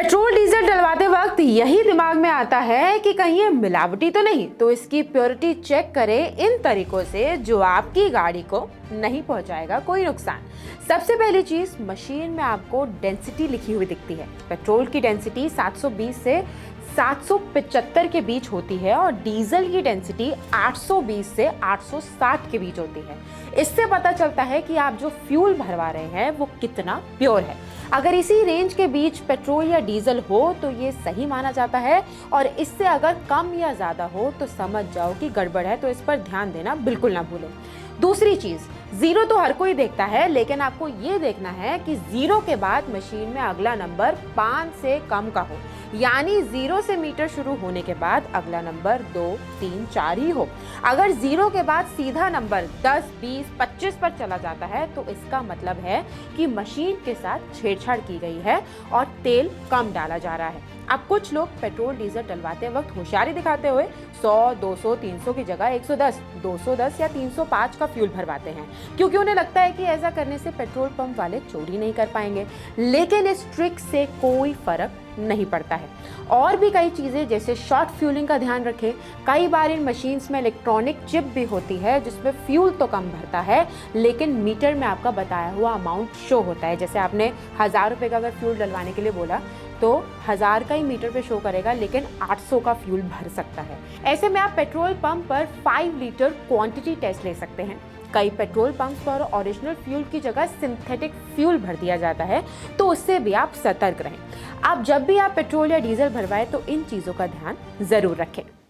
Petrol diesel डलवाते वक्त यही दिमाग में आता है कि कहीं ये मिलावटी तो नहीं, तो इसकी प्योरिटी चेक करें इन तरीकों से जो आपकी गाड़ी को नहीं पहुंचाएगा कोई नुकसान। सबसे पहली चीज, मशीन में आपको डेंसिटी लिखी हुई दिखती है। पेट्रोल की डेंसिटी 720 से 775 के बीच होती है और डीजल की डेंसिटी 820 से 860 के बीच होती है। इससे पता चलता है कि आप जो फ्यूल भरवा रहे हैं वो कितना प्योर है। अगर इसी रेंज के बीच पेट्रोल या डीजल हो तो ये सही माना जाता है, और इससे अगर कम या ज़्यादा हो तो समझ जाओ कि गड़बड़ है, तो इस पर ध्यान देना बिल्कुल ना भूलें। दूसरी चीज़, जीरो तो हर कोई देखता है, लेकिन आपको ये देखना है कि जीरो के बाद मशीन में अगला नंबर 5 से कम का हो, यानी जीरो से मीटर शुरू होने के बाद अगला नंबर 2, 3, 4 ही हो। अगर जीरो के बाद सीधा नंबर 10, 20, 25 पर चला जाता है तो इसका मतलब है कि मशीन के साथ छेड़छाड़ की गई है और तेल कम डाला जा रहा है। अब कुछ लोग पेट्रोल डीजल डलवाते वक्त होशियारी दिखाते हुए 100, 200, 300 की जगह 110, 210 या 305 का फ्यूल भरवाते हैं, क्योंकि उन्हें लगता है कि ऐसा करने से पेट्रोल पंप वाले चोरी नहीं कर पाएंगे। लेकिन इस ट्रिक से कोई फर्क नहीं पड़ता है। और भी कई चीज़ें जैसे शॉर्ट फ्यूलिंग का ध्यान रखें। कई बार इन मशीन्स में इलेक्ट्रॉनिक चिप भी होती है जिसमें फ्यूल तो कम भरता है, लेकिन मीटर में आपका बताया हुआ अमाउंट शो होता है। जैसे आपने 1000 रुपये का अगर फ्यूल डलवाने के लिए बोला तो 1000 का ही मीटर पे शो करेगा, लेकिन 800 का फ्यूल भर सकता है। ऐसे में आप पेट्रोल पंप पर 5 लीटर क्वांटिटी टेस्ट ले सकते हैं। कई पेट्रोल पंप पर ओरिजिनल फ्यूल की जगह सिंथेटिक फ्यूल भर दिया जाता है, तो उससे भी आप सतर्क रहें। आप जब भी आप पेट्रोल या डीजल भरवाएं तो इन चीज़ों का ध्यान ज़रूर रखें।